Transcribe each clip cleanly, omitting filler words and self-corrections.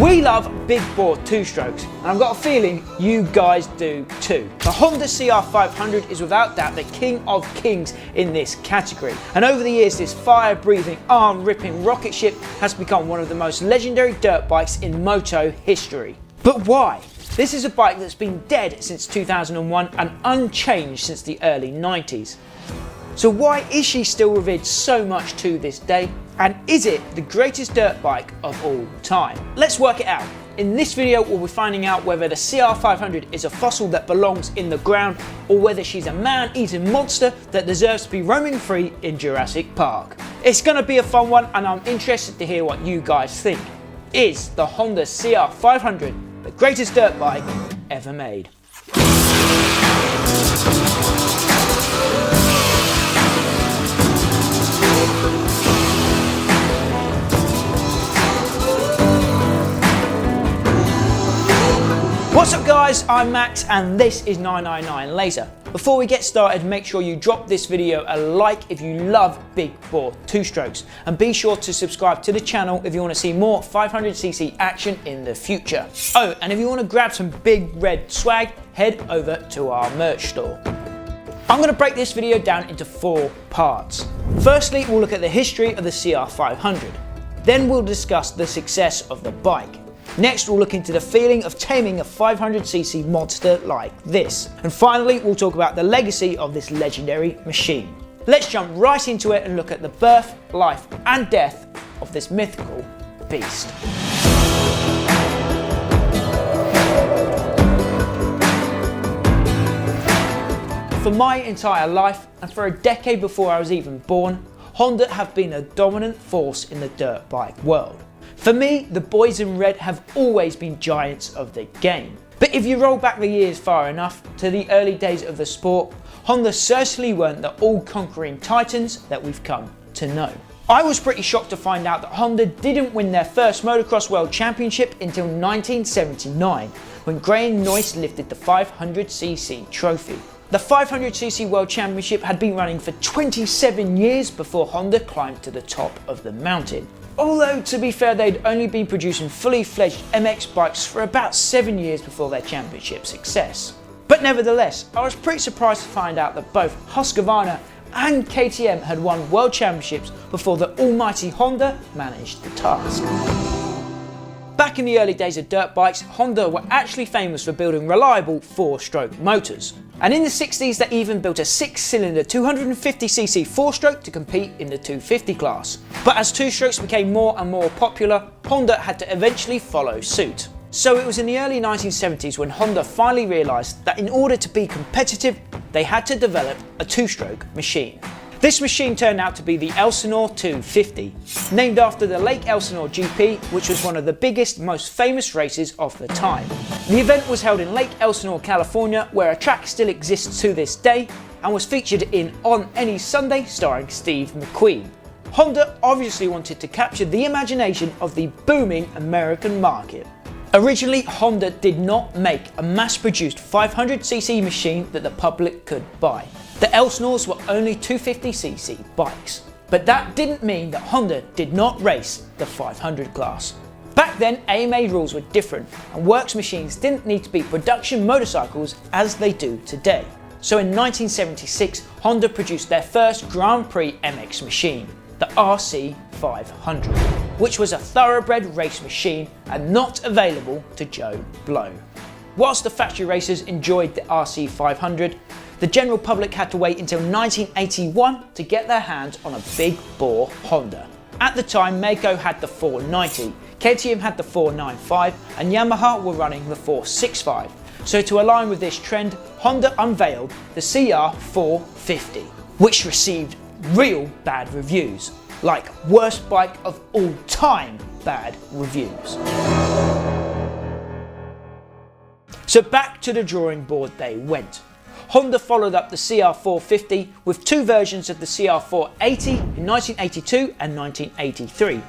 We love big bore two-strokes, and I've got a feeling you guys do too. The Honda CR500 is without doubt the king of kings in this category, and over the years this fire-breathing, arm-ripping rocket ship has become one of the most legendary dirt bikes in moto history. But why? This is a bike that's been dead since 2001 and unchanged since the early 90s. So why is she still revered so much to this day? And is it the greatest dirt bike of all time? Let's work it out. In this video we'll be finding out whether the CR500 is a fossil that belongs in the ground or whether she's a man-eating monster that deserves to be roaming free in Jurassic Park. It's going to be a fun one and I'm interested to hear what you guys think. Is the Honda CR500 the greatest dirt bike ever made? What's up guys, I'm Max and this is 999 Laser. Before we get started, make sure you drop this video a like if you love big bore two-strokes, and be sure to subscribe to the channel if you want to see more 500cc action in the future. Oh, and if you want to grab some big red swag, head over to our merch store. I'm going to break this video down into 4 parts. Firstly, we'll look at the history of the CR500. Then we'll discuss the success of the bike. Next, we'll look into the feeling of taming a 500cc monster like this. And finally, we'll talk about the legacy of this legendary machine. Let's jump right into it and look at the birth, life and death of this mythical beast. For my entire life, and for a decade before I was even born, Honda have been a dominant force in the dirt bike world. For me, the boys in red have always been giants of the game. But if you roll back the years far enough to the early days of the sport, Honda certainly weren't the all-conquering titans that we've come to know. I was pretty shocked to find out that Honda didn't win their first motocross world championship until 1979, when Graham Noyce lifted the 500cc trophy. The 500cc World Championship had been running for 27 years before Honda climbed to the top of the mountain. Although, to be fair, they'd only been producing fully fledged MX bikes for about 7 years before their championship success. But nevertheless, I was pretty surprised to find out that both Husqvarna and KTM had won world championships before the almighty Honda managed the task. Back in the early days of dirt bikes, Honda were actually famous for building reliable 4-stroke motors. And in the 60s they even built a 6-cylinder 250cc 4-stroke to compete in the 250 class. But as 2-strokes became more and more popular, Honda had to eventually follow suit. So it was in the early 1970s when Honda finally realised that in order to be competitive, they had to develop a 2-stroke machine. This machine turned out to be the ELSINORE 250, named after the Lake Elsinore GP, which was one of the biggest, most famous races of the time. The event was held in Lake Elsinore, California, where a track still exists to this day, and was featured in On Any Sunday starring Steve McQueen. Honda obviously wanted to capture the imagination of the booming American market. Originally, Honda did not make a mass-produced 500cc machine that the public could buy. The Elsinores were only 250cc bikes. But that didn't mean that Honda did not race the 500 class. Back then, AMA rules were different, and works machines didn't need to be production motorcycles as they do today. So in 1976, Honda produced their first Grand Prix MX machine, the RC500, which was a thoroughbred race machine and not available to Joe Blow. Whilst the factory racers enjoyed the RC500, the general public had to wait until 1981 to get their hands on a big bore Honda. At the time, Mako had the 490, KTM had the 495 and Yamaha were running the 465. So to align with this trend, Honda unveiled the CR450, which received real bad reviews, like worst bike of all time bad reviews. So back to the drawing board they went. Honda followed up the CR450 with 2 versions of the CR480 in 1982 and 1983.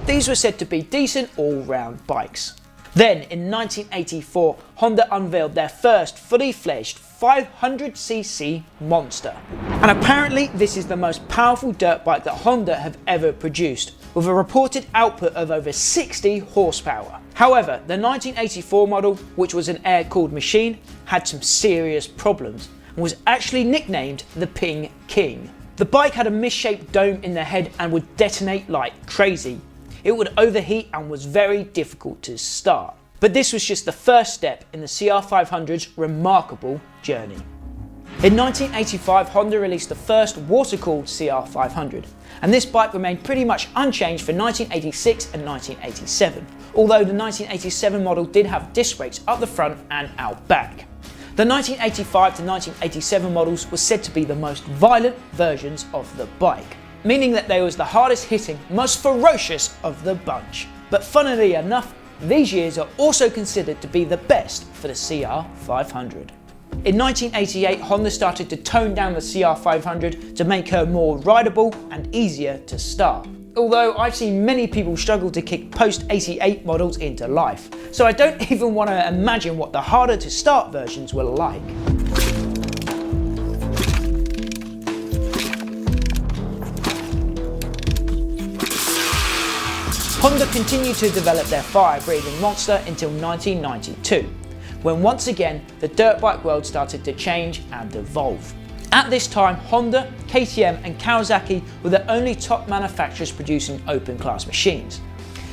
These were said to be decent all-round bikes. Then in 1984, Honda unveiled their first fully fledged 500cc monster. And apparently this is the most powerful dirt bike that Honda have ever produced, with a reported output of over 60 horsepower. However, the 1984 model, which was an air-cooled machine, had some serious problems and was actually nicknamed the Ping King. The bike had a misshaped dome in the head and would detonate like crazy. It would overheat and was very difficult to start. But this was just the first step in the CR500's remarkable journey. In 1985, Honda released the first water-cooled CR500, and this bike remained pretty much unchanged for 1986 and 1987, although the 1987 model did have disc brakes up the front and out back. The 1985 to 1987 models were said to be the most violent versions of the bike, meaning that they was the hardest hitting, most ferocious of the bunch. But funnily enough, these years are also considered to be the best for the CR500. In 1988, Honda started to tone down the CR500 to make her more rideable and easier to start. Although I've seen many people struggle to kick post-88 models into life, so I don't even want to imagine what the harder to start versions were like. Honda continued to develop their fire-breathing monster until 1992. When once again the dirt bike world started to change and evolve. At this time, Honda, KTM and Kawasaki were the only top manufacturers producing open class machines.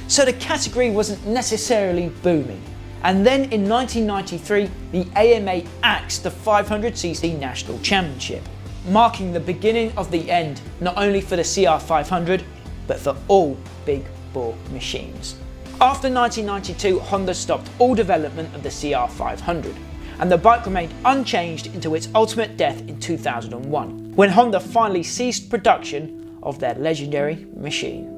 So the category wasn't necessarily booming. And then in 1993, the AMA axed the 500cc National Championship, marking the beginning of the end not only for the CR500, but for all big bore machines. After 1992, Honda stopped all development of the CR500, and the bike remained unchanged until its ultimate death in 2001, when Honda finally ceased production of their legendary machine.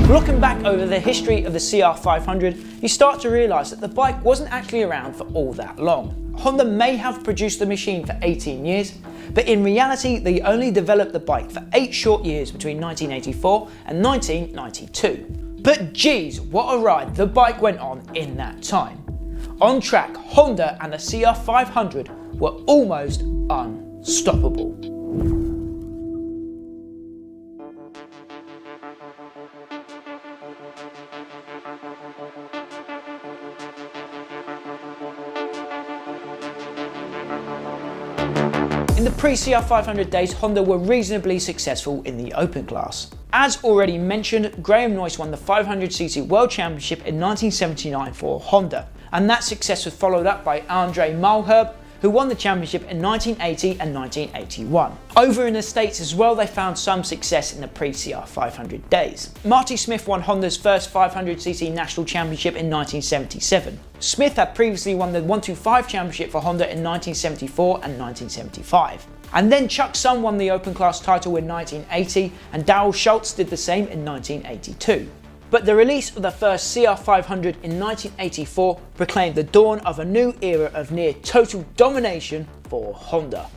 Looking back over the history of the CR500, you start to realise that the bike wasn't actually around for all that long. Honda may have produced the machine for 18 years, but in reality they only developed the bike for 8 short years between 1984 and 1992. But geez, what a ride the bike went on in that time. On track, Honda and the CR500 were almost unstoppable. In the pre-CR500 days, Honda were reasonably successful in the open class. As already mentioned, Graham Noyce won the 500cc World Championship in 1979 for Honda, and that success was followed up by Andre Malherbe, who won the championship in 1980 and 1981. Over in the States as well, they found some success in the pre-CR500 days. Marty Smith won Honda's first 500cc national championship in 1977. Smith had previously won the 125 championship for Honda in 1974 and 1975. And then Chuck Sun won the open class title in 1980, and Darrell Schultz did the same in 1982. But the release of the first CR500 in 1984 proclaimed the dawn of a new era of near total domination for Honda.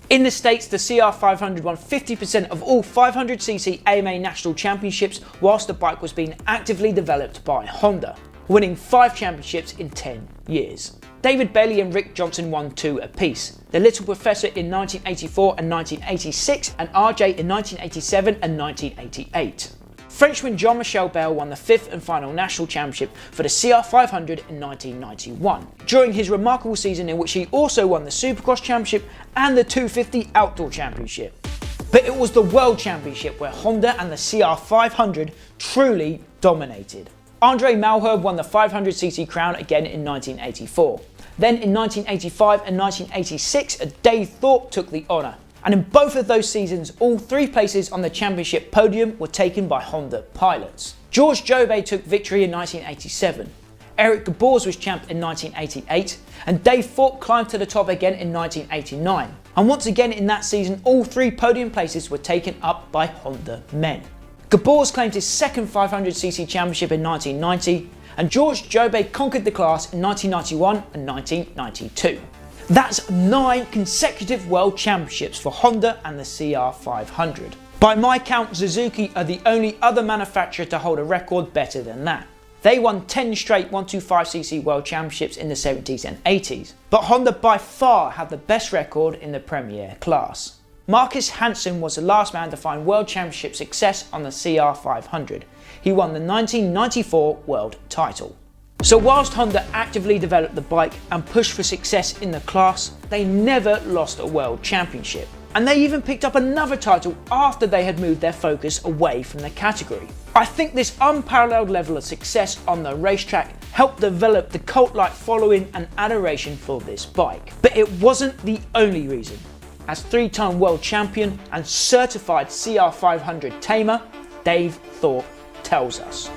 In the States, the CR500 won 50% of all 500cc AMA national championships whilst the bike was being actively developed by Honda, winning 5 championships in 10 years. David Bailey and Rick Johnson won 2 apiece, the Little Professor in 1984 and 1986, and RJ in 1987 and 1988. Frenchman Jean-Michel Bell won the 5th and final national championship for the CR500 in 1991, during his remarkable season in which he also won the Supercross Championship and the 250 Outdoor Championship. But it was the World Championship where Honda and the CR500 truly dominated. Andre Malherbe won the 500cc crown again in 1984. Then in 1985 and 1986, Dave Thorpe took the honour. And in both of those seasons, all 3 places on the championship podium were taken by Honda pilots. George Jobé took victory in 1987. Eric Gabors was champ in 1988, and Dave Thorpe climbed to the top again in 1989. And once again in that season, all 3 podium places were taken up by Honda men. Gabors claimed his second 500cc championship in 1990, and George Jobé conquered the class in 1991 and 1992. That's 9 consecutive world championships for Honda and the CR500. By my count, Suzuki are the only other manufacturer to hold a record better than that. They won 10 straight 125cc world championships in the 70s and 80s, but Honda by far had the best record in the Premier class. Marcus Hansen was the last man to find world championship success on the CR500. He won the 1994 world title. So whilst Honda actively developed the bike and pushed for success in the class, they never lost a world championship. And they even picked up another title after they had moved their focus away from the category. I think this unparalleled level of success on the racetrack helped develop the cult-like following and adoration for this bike. But it wasn't the only reason. As 3-time world champion and certified CR500 tamer, Dave Thorpe tells us.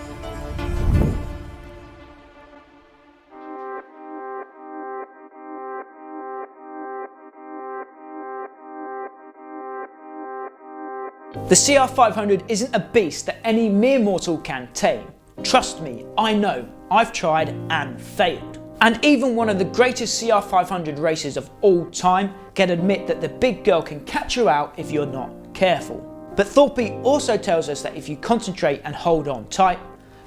The CR500 isn't a beast that any mere mortal can tame. Trust me, I know, I've tried and failed. And even one of the greatest CR500 racers of all time can admit that the big girl can catch you out if you're not careful. But Thorpe also tells us that if you concentrate and hold on tight,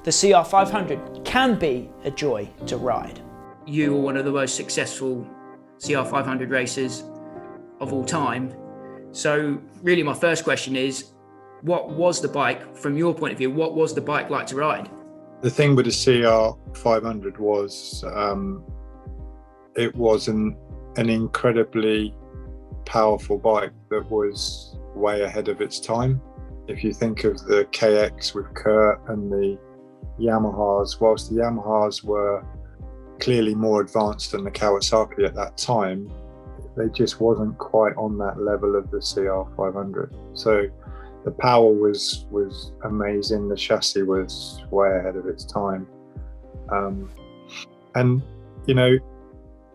the CR500 can be a joy to ride. You are one of the most successful CR500 racers of all time. So really my first question is, what was the bike, from your point of view, what was the bike like to ride? The thing with the CR500 was it was an incredibly powerful bike that was way ahead of its time. If you think of the KX with Kurt and the Yamahas, whilst the Yamahas were clearly more advanced than the Kawasaki at that time, they just wasn't quite on that level of the CR500. So the power was amazing. The chassis was way ahead of its time. And, you know,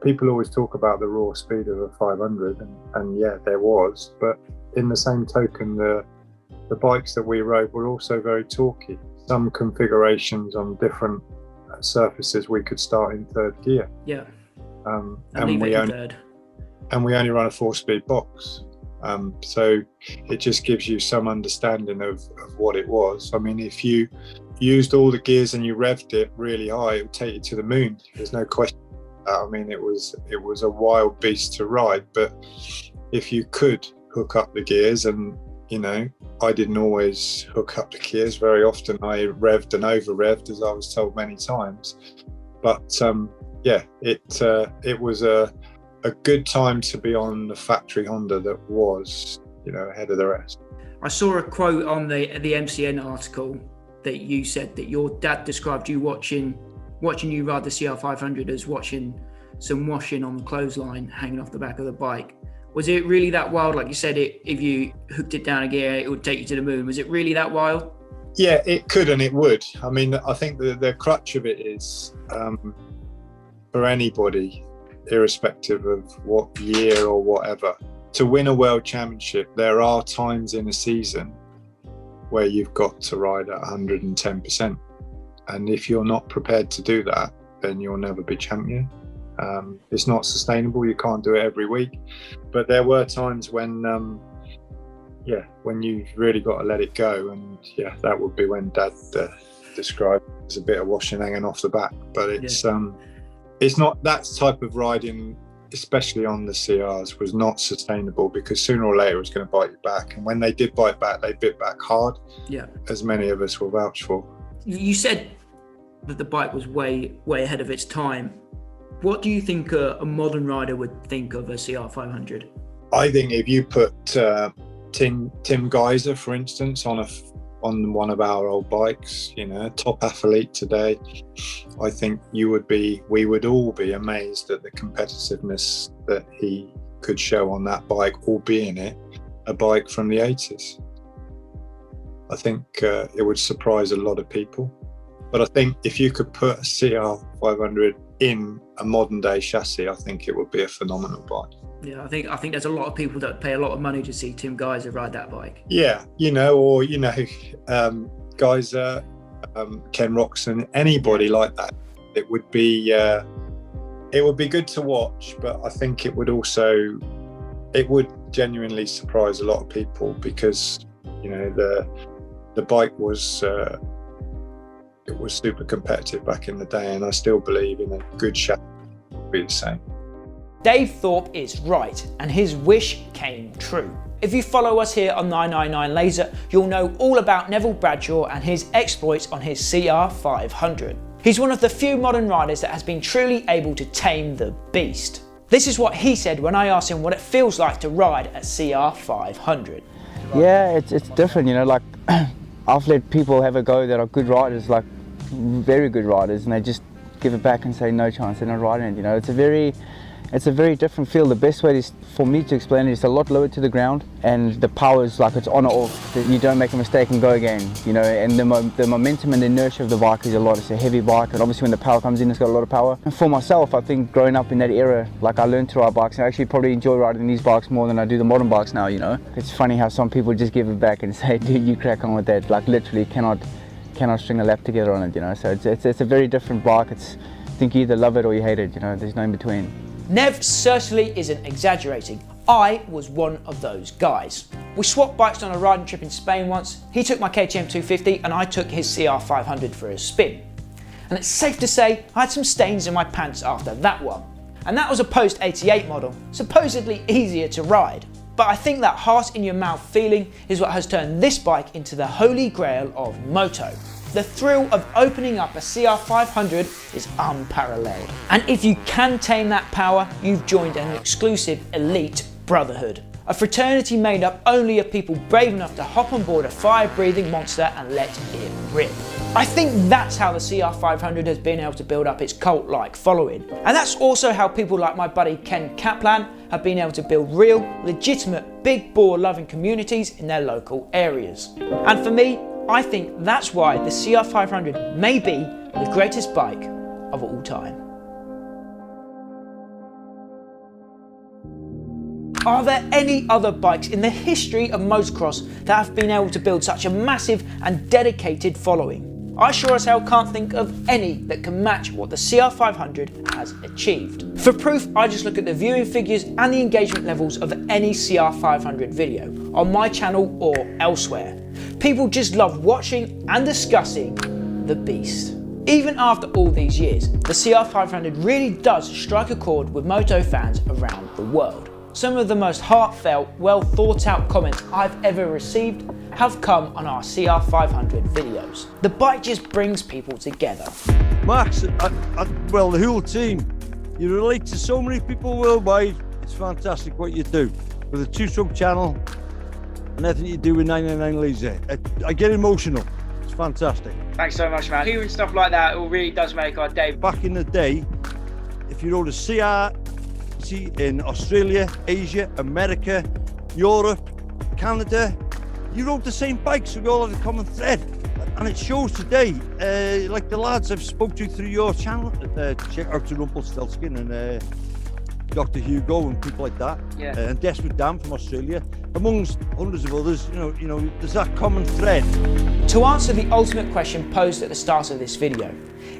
people always talk about the raw speed of a 500, and yeah, there was. But in the same token, the bikes that we rode were also very torquey. Some configurations on different surfaces, we could start in 3rd gear. Yeah. And we only run a 4-speed box. So it just gives you some understanding of what it was. I mean, if you used all the gears and you revved it really high, it would take you to the moon. There's no question. I mean, it was a wild beast to ride, but if you could hook up the gears, and, you know, I didn't always hook up the gears. Very often I revved and over-revved, as I was told many times. But yeah, it was a good time to be on the factory Honda that was, you know, ahead of the rest. I saw a quote on the MCN article that you said that your dad described you watching you ride the CR500 as watching some washing on the clothesline hanging off the back of the bike. Was it really that wild? Like you said, if you hooked it down a gear, it would take you to the moon. Was it really that wild? Yeah, it could and it would. I mean, I think the crutch of it is, for anybody, irrespective of what year or whatever, to win a world championship, there are times in a season where you've got to ride at 110%. And if you're not prepared to do that, then you'll never be champion. It's not sustainable. You can't do it every week. But there were times when, when you've really got to let it go. And yeah, that would be when Dad described it as a bit of washing hanging off the back. But it's not that type of riding, especially on the CRs, was not sustainable, because sooner or later it was going to bite you back. And when they did bite back, they bit back hard, as many of us will vouch for. You said that the bike was way ahead of its time. What do you think a modern rider would think of a CR500? I think if you put Tim Geiser, for instance, on one of our old bikes, you know, top athlete today, I think we would all be amazed at the competitiveness that he could show on that bike, albeit a bike from the 80s. I think it would surprise a lot of people. But I think if you could put a CR500 in a modern day chassis, I think it would be a phenomenal bike. Yeah, I think there's a lot of people that pay a lot of money to see Tim Geiser ride that bike. Yeah, Geiser, Ken Roxon, anybody like that. It would be good to watch, but I think it would genuinely surprise a lot of people, because the bike was it was super competitive back in the day, and I still believe in a good chassis would be the same. Dave Thorpe is right, and his wish came true. If you follow us here on 999 Laser, you'll know all about Neville Bradshaw and his exploits on his CR500. He's one of the few modern riders that has been truly able to tame the beast. This is what he said when I asked him what it feels like to ride a CR500. Yeah, it's different, like I've let people have a go that are good riders, like very good riders, and they just give it back and say no chance, they're not riding it. It's a very different feel. The best way for me to explain it is a lot lower to the ground, and the power is like it's on or off. You don't make a mistake and go again, and the momentum and the inertia of the bike is a lot. It's a heavy bike, and obviously when the power comes in, it's got a lot of power. And for myself, I think growing up in that era, like I learned to ride bikes, and I actually probably enjoy riding these bikes more than I do the modern bikes now, It's funny how some people just give it back and say, dude, you crack on with that. Like literally cannot string a lap together on it, So it's a very different bike. I think you either love it or you hate it, There's no in between. Nev certainly isn't exaggerating. I was one of those guys. We swapped bikes on a riding trip in Spain once. He took my KTM 250 and I took his CR500 for a spin. And it's safe to say I had some stains in my pants after that one. And that was a post-88 model, supposedly easier to ride. But I think that heart in your mouth feeling is what has turned this bike into the holy grail of moto. The thrill of opening up a CR500 is unparalleled. And if you can tame that power, you've joined an exclusive elite brotherhood. A fraternity made up only of people brave enough to hop on board a fire-breathing monster and let it rip. I think that's how the CR500 has been able to build up its cult-like following. And that's also how people like my buddy Ken Kaplan have been able to build real, legitimate, big bore loving communities in their local areas. And for me, I think that's why the CR500 may be the greatest bike of all time. Are there any other bikes in the history of motocross that have been able to build such a massive and dedicated following? I sure as hell can't think of any that can match what the CR500 has achieved. For proof, I just look at the viewing figures and the engagement levels of any CR500 video on my channel or elsewhere. People just love watching and discussing the beast. Even after all these years, the CR500 really does strike a chord with moto fans around the world. Some of the most heartfelt, well thought out comments I've ever received have come on our CR500 videos. The bike just brings people together. Max, well, the whole team, you relate to so many people worldwide. It's fantastic what you do with the two-stroke channel and everything you do with 999 Laser. I get emotional. It's fantastic. Thanks so much, man. Hearing stuff like that, it really does make our day. Back in the day, if you rode a CR in Australia, Asia, America, Europe, Canada, you rode the same bikes, so we all had a common thread. And it shows today, like the lads I've spoke to through your channel, check out to Rumpelstiltskin and Dr. Hugo and people like that, yeah. And Desperate Dan from Australia, amongst hundreds of others, you know, there's that common thread. To answer the ultimate question posed at the start of this video,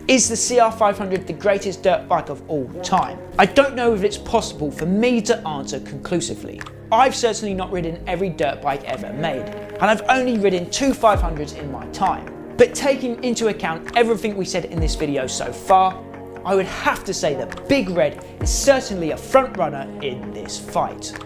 is the CR500 the greatest dirt bike of all time? I don't know if it's possible for me to answer conclusively. I've certainly not ridden every dirt bike ever made, and I've only ridden 2 500s in my time. But taking into account everything we said in this video so far, I would have to say that Big Red is certainly a front runner in this fight.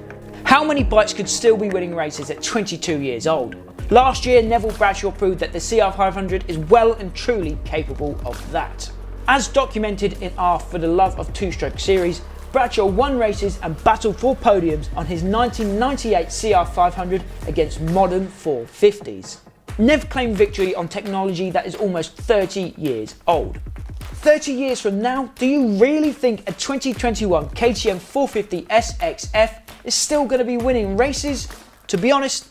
How many bikes could still be winning races at 22 years old? Last year, Neville Bradshaw proved that the CR500 is well and truly capable of that. As documented in our For the Love of Two-Stroke series, Bradshaw won races and battled for podiums on his 1998 CR500 against modern 450s. Nev claimed victory on technology that is almost 30 years old. 30 years from now, do you really think a 2021 KTM 450 SXF is still going to be winning races? To be honest,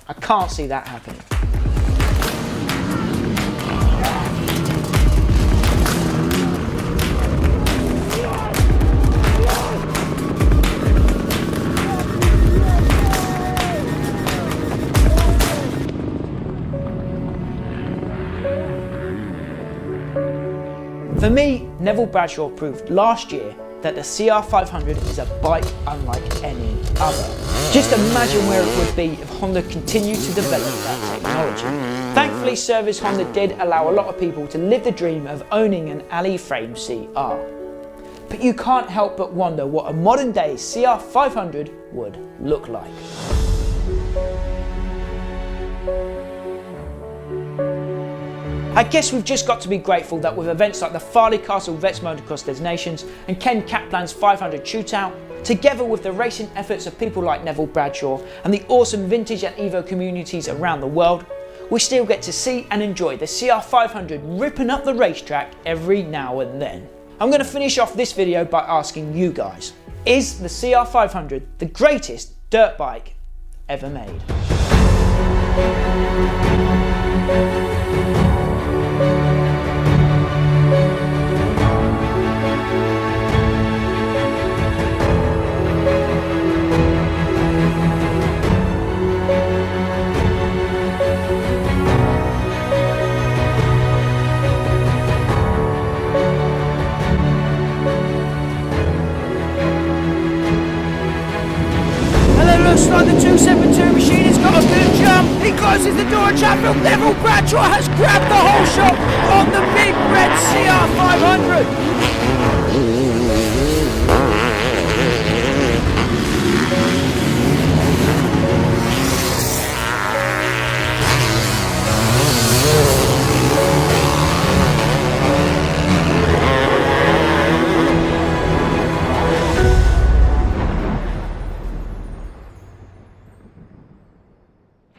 I can't see that happening. For me, Neville Bradshaw proved last year that the CR500 is a bike unlike any other. Just imagine where it would be if Honda continued to develop that technology. Thankfully, Service Honda did allow a lot of people to live the dream of owning an alley frame CR. But you can't help but wonder what a modern day CR500 would look like. I guess we've just got to be grateful that with events like the Farley Castle Vets Motocross Designations and Ken Kaplan's 500 Shootout, together with the racing efforts of people like Neville Bradshaw and the awesome vintage and Evo communities around the world, we still get to see and enjoy the CR500 ripping up the racetrack every now and then. I'm going to finish off this video by asking you guys, is the CR500 the greatest dirt bike ever made? Looks like the 272 machine has got a good jump. He closes the door and Chapter. Neville Bradshaw has grabbed the whole shot on the big red CR500.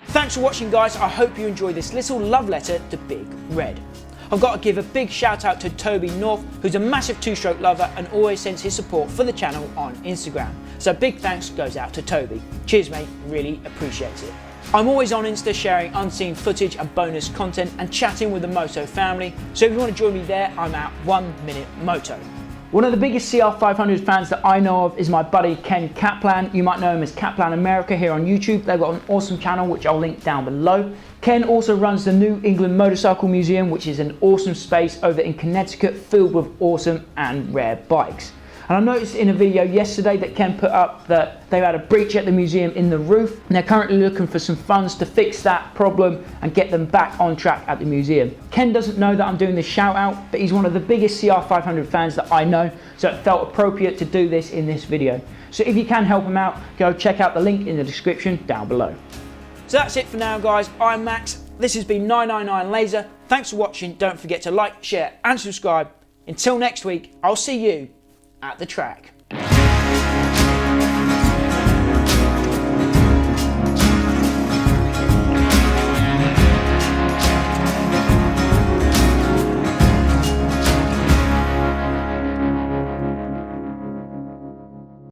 Thanks for watching, guys. I hope you enjoyed this little love letter to Big Red. I've got to give a big shout out to Toby North, who's a massive two-stroke lover and always sends his support for the channel on Instagram. So big thanks goes out to Toby. Cheers mate, really appreciate it. I'm always on Insta sharing unseen footage and bonus content and chatting with the Moto family, so if you want to join me there, I'm at 1 Minute Moto. One of the biggest CR500 fans that I know of is my buddy Ken Kaplan. You might know him as Kaplan America here on YouTube. They've got an awesome channel which I'll link down below. Ken also runs the New England Motorcycle Museum, which is an awesome space over in Connecticut filled with awesome and rare bikes. And I noticed in a video yesterday that Ken put up that they had a breach at the museum in the roof, and they're currently looking for some funds to fix that problem and get them back on track at the museum. Ken doesn't know that I'm doing this shout out, but he's one of the biggest CR500 fans that I know, so it felt appropriate to do this in this video. So if you can help him out, go check out the link in the description down below. So that's it for now, guys. I'm Max. This has been 999 Laser. Thanks for watching. Don't forget to like, share and subscribe. Until next week, I'll see you at the track.